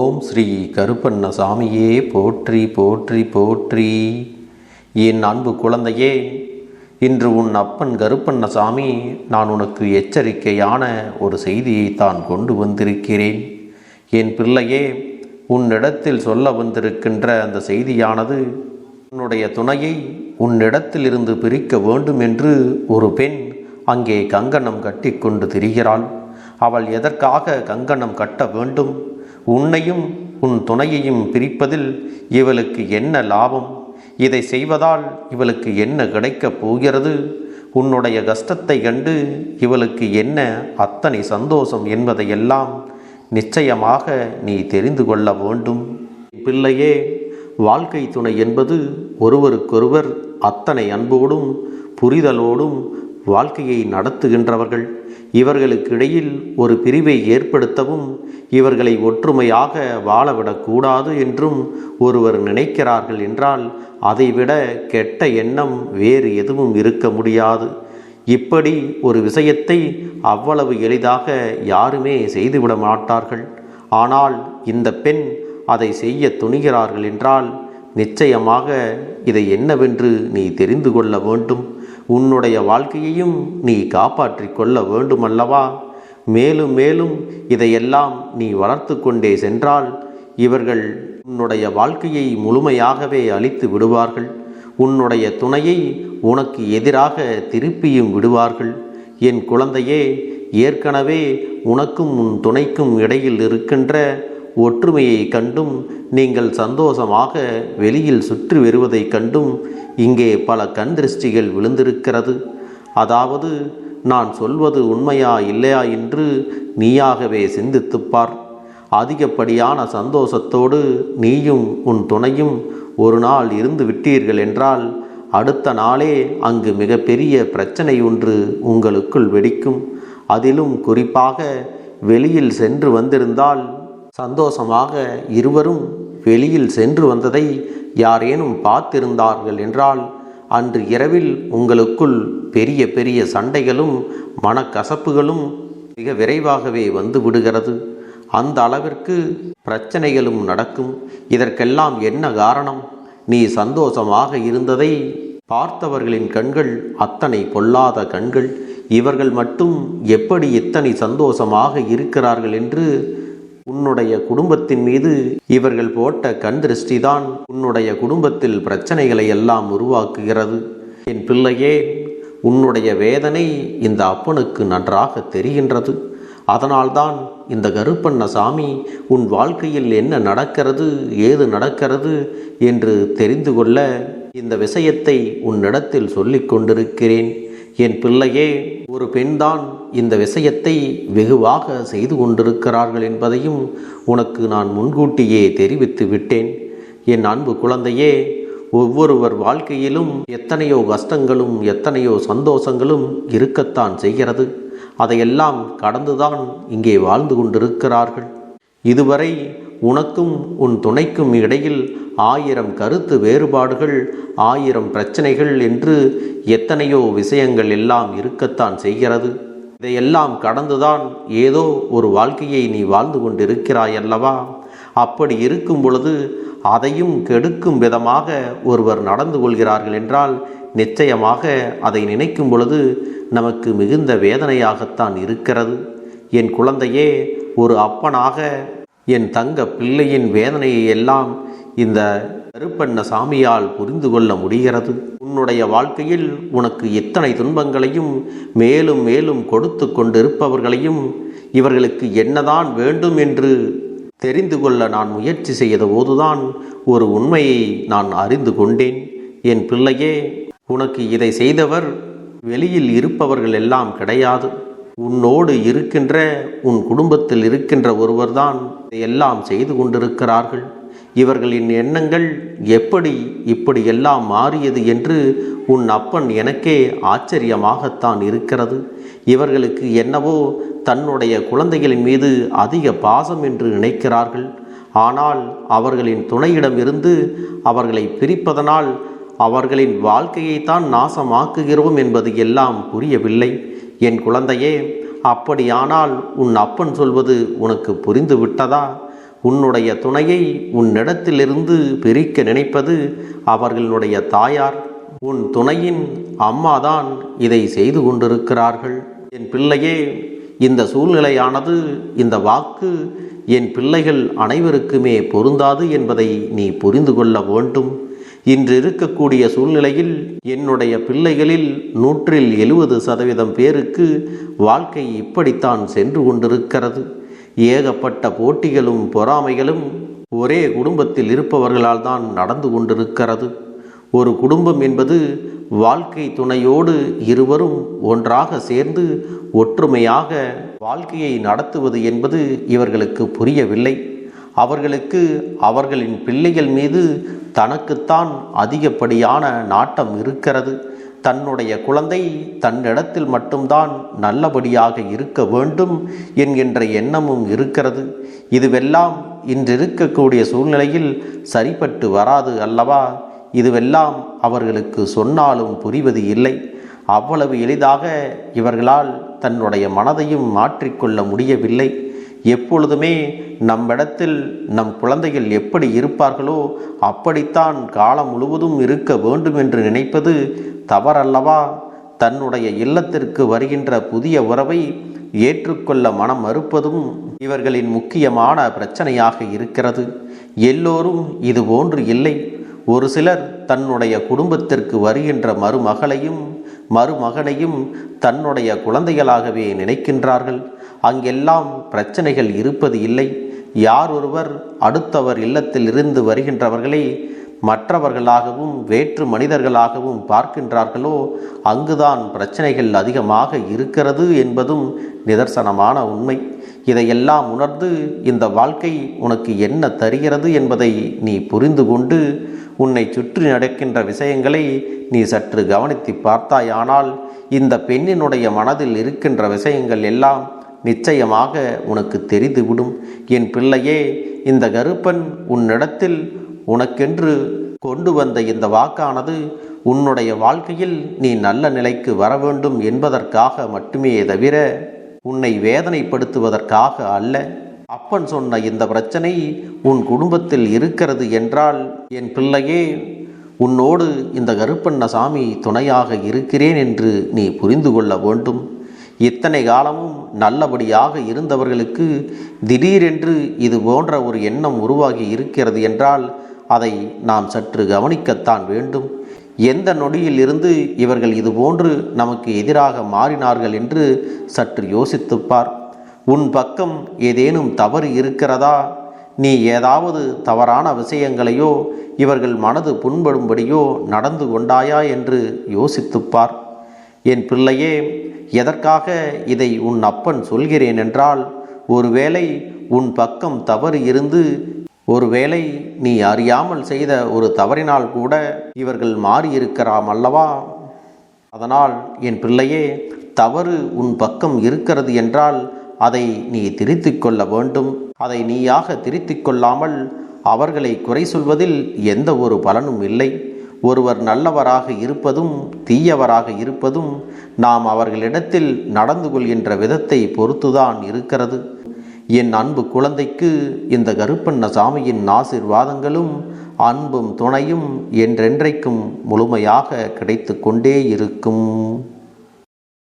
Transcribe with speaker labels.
Speaker 1: ஓம் ஸ்ரீ கருப்பண்ணசாமியே போற்றி போற்றி போற்றி. என் அன்பு குழந்தையே, இன்று உன் அப்பன் கருப்பண்ணசாமி நான் உனக்கு எச்சரிக்கையான ஒரு செய்தியைத்தான் கொண்டு வந்திருக்கிறேன். என் பிள்ளையே, உன்னிடத்தில் சொல்ல வந்திருக்கின்ற அந்த செய்தியானது உன்னுடைய துணையை உன்னிடத்திலிருந்து பிரிக்க வேண்டும் என்று ஒரு பெண் அங்கே கங்கணம் கட்டி கொண்டு திரிகிறாள். அவள் எதற்காக கங்கணம் கட்ட வேண்டும்? உன்னையும் உன் துணையையும் பிரிப்பதில் இவளுக்கு என்ன லாபம்? இதை செய்வதால் இவளுக்கு என்ன கிடைக்கப் போகிறது? உன்னுடைய கஷ்டத்தை கண்டு இவளுக்கு என்ன அத்தனை சந்தோஷம் என்பதையெல்லாம் நிச்சயமாக நீ தெரிந்து கொள்ள வேண்டும். பிள்ளையே, வாழ்க்கை துணை என்பது ஒருவருக்கொருவர் அத்தனை அன்போடும் புரிதலோடும் வாழ்க்கையை நடத்துகின்றவர்கள். இவர்களுக்கிடையில் ஒரு பிரிவை ஏற்படுத்தவும் இவர்களை ஒற்றுமையாக வாழவிடக்கூடாது என்றும் ஒருவர் நினைக்கிறார்கள் என்றால் அதைவிட கெட்ட எண்ணம் வேறு எதுவும் இருக்க முடியாது. இப்படி ஒரு விஷயத்தை அவ்வளவு எளிதாக யாருமே செய்துவிட மாட்டார்கள். ஆனால் இந்த பெண் அதை செய்ய துணிகிறார்கள் என்றால் நிச்சயமாக இதை என்னவென்று நீ தெரிந்து கொள்ள வேண்டும். உன்னுடைய வாழ்க்கையையும் நீ காப்பாற்றி கொள்ள வேண்டுமல்லவா? மேலும் மேலும் இதையெல்லாம் நீ வளர்த்து கொண்டே சென்றால் இவர்கள் உன்னுடைய வாழ்க்கையை முழுமையாகவே அழித்து விடுவார்கள். உன்னுடைய துணையை உனக்கு எதிராக திருப்பியும் விடுவார்கள். என் குழந்தையே, ஏற்கனவே உனக்கும் உன் துணைக்கும் இடையில் இருக்கின்ற ஒற்றுமையை கண்டும் நீங்கள் சந்தோஷமாக வெளியில் சுற்றி வருவதைக் கண்டும் இங்கே பல கண் திருஷ்டிகள் விழுந்திருக்கிறது. அதாவது நான் சொல்வது உண்மையா இல்லையா என்று நீயாகவே சிந்தித்துப்பார். அதிகப்படியான சந்தோஷத்தோடு நீயும் உன் துணையும் ஒரு நாள் இருந்து விட்டீர்கள் என்றால் அடுத்த நாளே அங்கு மிகப்பெரிய பிரச்சனை ஒன்று உங்களுக்குள் வெடிக்கும். அதிலும் குறிப்பாக வெளியில் சென்று வந்திருந்தால் சந்தோஷமாக இருவரும் வெளியில் சென்று வந்ததை யாரேனும் பார்த்திருந்தார்கள் என்றால் அன்று இரவில் உங்களுக்குள் பெரிய பெரிய சண்டைகளும் மனக்கசப்புகளும் மிக விரைவாகவே வந்து விடுகிறது. அந்த அளவிற்கு பிரச்சனைகளும் நடக்கும். இதற்கெல்லாம் என்ன காரணம்? நீ சந்தோஷமாக இருந்ததை பார்த்தவர்களின் கண்கள் அத்தனை பொல்லாத கண்கள். இவர்கள் மட்டும் எப்படி இத்தனை சந்தோஷமாக இருக்கிறார்கள் என்று உன்னுடைய குடும்பத்தின் மீது இவர்கள் போட்ட கண் திருஷ்டிதான் உன்னுடைய குடும்பத்தில் பிரச்சனைகளை எல்லாம் உருவாக்குகிறது. என் பிள்ளையே, உன்னுடைய வேதனை இந்த அப்பனுக்கு நன்றாக தெரிகின்றது. அதனால்தான் இந்த கருப்பண்ணசாமி உன் வாழ்க்கையில் என்ன நடக்கிறது, ஏது நடக்கிறது என்று தெரிந்து கொள்ள இந்த விஷயத்தை உன்னிடத்தில் சொல்லிக் கொண்டிருக்கிறேன். என் பிள்ளையே, ஒரு பெண்தான் இந்த விஷயத்தை வெகுவாக செய்து கொண்டிருக்கிறார்கள் என்பதையும் உனக்கு நான் முன்கூட்டியே தெரிவித்து விட்டேன். என் அன்பு குழந்தையே, ஒவ்வொருவர் வாழ்க்கையிலும் எத்தனையோ கஷ்டங்களும் எத்தனையோ சந்தோஷங்களும் இருக்கத்தான் செய்கிறது. அதையெல்லாம் கடந்துதான் இங்கே வாழ்ந்து கொண்டிருக்கிறார்கள். இதுவரை உனக்கும் உன் துணைக்கும் இடையில் 1000 கருத்து வேறுபாடுகள், 1000 பிரச்சனைகள் என்று எத்தனையோ விஷயங்கள் எல்லாம் இருக்கத்தான் செய்கிறது. இதையெல்லாம் கடந்துதான் ஏதோ ஒரு வாழ்க்கையை நீ வாழ்ந்து கொண்டிருக்கிறாய் அல்லவா? அப்படி இருக்கும் பொழுது அதையும் கெடுக்கும் விதமாக ஒருவர் நடந்து கொள்கிறார்கள் என்றால் நிச்சயமாக அதை நினைக்கும் பொழுது நமக்கு மிகுந்த வேதனையாகத்தான் இருக்கிறது. என் குழந்தையே, ஒரு அப்பனாக என் தங்க பிள்ளையின் வேதனையை எல்லாம் இந்த கருப்பண்ணசாமியால் புரிந்து கொள்ள முடிகிறது. உன்னுடைய வாழ்க்கையில் உனக்கு எத்தனை துன்பங்களையும் மேலும் மேலும் கொடுத்து கொண்டிருப்பவர்களையும் இவர்களுக்கு என்னதான் வேண்டும் என்று தெரிந்து கொள்ள நான் முயற்சி செய்த போதுதான் ஒரு உண்மையை நான் அறிந்து கொண்டேன். என் பிள்ளையே, உனக்கு இதை செய்தவர் வெளியில் இருப்பவர்கள் எல்லாம் கிடையாது. உன்னோடு இருக்கின்ற உன் குடும்பத்தில் இருக்கின்ற ஒருவர்தான் இதையெல்லாம் செய்து கொண்டிருக்கிறார்கள். இவர்களின் எண்ணங்கள் எப்படி இப்படி எல்லாம் மாறியது என்று உன் அப்பன் எனக்கே ஆச்சரியமாகத்தான் இருக்கிறது. இவர்களுக்கு என்னவோ தன்னுடைய குழந்தைகளின் மீது அதிக பாசம் என்று நினைக்கிறார்கள். ஆனால் அவர்களின் துணையிடமிருந்து அவர்களை பிரிப்பதனால் அவர்களின் வாழ்க்கையைத்தான் நாசமாக்குகிறோம் என்பது எல்லாம் புரியவில்லை. என் குழந்தையே, அப்படியானால் உன் அப்பன் சொல்வது உனக்கு புரிந்து விட்டதா? உன்னுடைய துணையை உன்னிடத்திலிருந்து பிரிக்க நினைப்பது அவர்களுடைய தாயார், உன் துணையின் அம்மாதான் இதை செய்து கொண்டிருக்கிறார்கள். என் பிள்ளையே, இந்த சூழ்நிலையானது, இந்த வாக்கு என் பிள்ளைகள் அனைவருக்குமே பொருந்தாது என்பதை நீ புரிந்து கொள்ள வேண்டும். இன்று இருக்கக்கூடிய சூழ்நிலையில் என்னுடைய பிள்ளைகளில் 170% பேருக்கு வாழ்க்கை இப்படித்தான் சென்று கொண்டிருக்கிறது. ஏகப்பட்ட போட்டிகளும் பொறாமைகளும் ஒரே குடும்பத்தில் இருப்பவர்களால் தான் நடந்து கொண்டிருக்கிறது. ஒரு குடும்பம் என்பது வாழ்க்கை துணையோடு இருவரும் ஒன்றாக சேர்ந்து ஒற்றுமையாக வாழ்க்கையை நடத்துவது என்பது இவர்களுக்கு புரியவில்லை. அவர்களுக்கு அவர்களின் பிள்ளைகள் மீது தனக்குத்தான் அதிகப்படியான நாட்டம் இருக்கிறது. தன்னுடைய குழந்தை தன்னிடத்தில் மட்டும்தான் நல்லபடியாக இருக்க வேண்டும் என்கின்ற எண்ணமும் இருக்கிறது. இதுவெல்லாம் இன்றிருக்கக்கூடிய சூழ்நிலையில் சரிப்பட்டு வராது அல்லவா? இதுவெல்லாம் அவர்களுக்கு சொன்னாலும் புரிவது இல்லை. அவ்வளவு எளிதாக இவர்களால் தன்னுடைய மனதையும் மாற்றிக்கொள்ள முடியவில்லை. எப்பொழுதுமே நம்மிடத்தில் நம் குழந்தைகள் எப்படி இருப்பார்களோ அப்படித்தான் காலம் முழுவதும் இருக்க வேண்டும் என்று நினைப்பது தவறல்லவா? தன்னுடைய இல்லத்திற்கு வருகின்ற புதிய உறவை ஏற்றுக்கொள்ள மனம் மறுப்பதும் இவர்களின் முக்கியமான பிரச்சனையாக இருக்கிறது. எல்லோரும் இது போன்று இல்லை. ஒரு சிலர் தன்னுடைய குடும்பத்திற்கு வருகின்ற மருமகனையும் தன்னுடைய குழந்தைகளாகவே நினைக்கின்றார்கள். அங்கெல்லாம் பிரச்சனைகள் இருப்பது இல்லை. யார் ஒருவர் அடுத்தவர் இல்லத்தில் இருந்து வருகின்றவர்களை மற்றவர்களாகவும் வேற்று மனிதர்களாகவும் பார்க்கின்றார்களோ அங்குதான் பிரச்சனைகள் அதிகமாக இருக்கிறது என்பதும் நிதர்சனமான உண்மை. இதையெல்லாம் உணர்ந்து இந்த வாழ்க்கை உனக்கு என்ன தருகிறது என்பதை நீ புரிந்து கொண்டு உன்னை சுற்றி நடக்கின்ற விஷயங்களை நீ சற்று கவனித்து பார்த்தாயானால் இந்த பெண்ணினுடைய மனதில் இருக்கின்ற விஷயங்கள் எல்லாம் நிச்சயமாக உனக்கு தெரிந்துவிடும். என் பிள்ளையே, இந்த கருப்பன் உன்னிடத்தில் உனக்கென்று கொண்டு வந்த இந்த வாக்கானது உன்னுடைய வாழ்க்கையில் நீ நல்ல நிலைக்கு வர வேண்டும் என்பதற்காக மட்டுமே தவிர உன்னை வேதனைப்படுத்துவதற்காக அல்ல. அப்பன் சொன்ன இந்த பிரச்சனை உன் குடும்பத்தில் இருக்கிறது என்றால் என் பிள்ளையே, உன்னோடு இந்த கருப்பண்ணசாமி துணையாக இருக்கிறேன் என்று நீ புரிந்து கொள்ள வேண்டும். இத்தனை காலமும் நல்லபடியாக இருந்தவர்களுக்கு திடீரென்று இது போன்ற ஒரு எண்ணம் உருவாகி இருக்கிறது என்றால் அதை நாம் சற்று கவனிக்கத்தான் வேண்டும். எந்த நொடியில் இருந்து இவர்கள் இதுபோன்று நமக்கு எதிராக மாறினார்கள் என்று சற்று யோசித்துப்பார். உன் பக்கம் ஏதேனும் தவறு இருக்கிறதா? நீ ஏதாவது தவறான விஷயங்களையோ இவர்கள் மனது புண்படும்படியோ நடந்து கொண்டாயா என்று யோசித்துப்பார். என் பிள்ளையே, எதற்காக இதை உன் அப்பன் சொல்கிறேன் என்றால், ஒருவேளை உன் பக்கம் தவறு இருந்து ஒருவேளை நீ அறியாமல் செய்த ஒரு தவறினால் கூட இவர்கள் மாறியிருக்கலாம் அல்லவா? அதனால் என் பிள்ளையே, தவறு உன் பக்கம் இருக்கிறது என்றால் அதை நீ திருத்திக் கொள்ள வேண்டும். அதை நீயாக திருத்திக் கொள்ளாமல் அவர்களை குறை சொல்வதில் எந்த ஒரு பலனும் இல்லை. ஒருவர் நல்லவராக இருப்பதும் தீயவராக இருப்பதும் நாம் அவர்களிடத்தில் நடந்து கொள்கின்ற விதத்தை பொறுத்துதான் இருக்கிறது. என் அன்பு குழந்தைக்கு இந்த கருப்பண்ணசாமியின் ஆசீர்வாதங்களும் அன்பும் துணையும் என்றென்றைக்கும் முழுமையாக கிடைத்து கொண்டே இருக்கும்.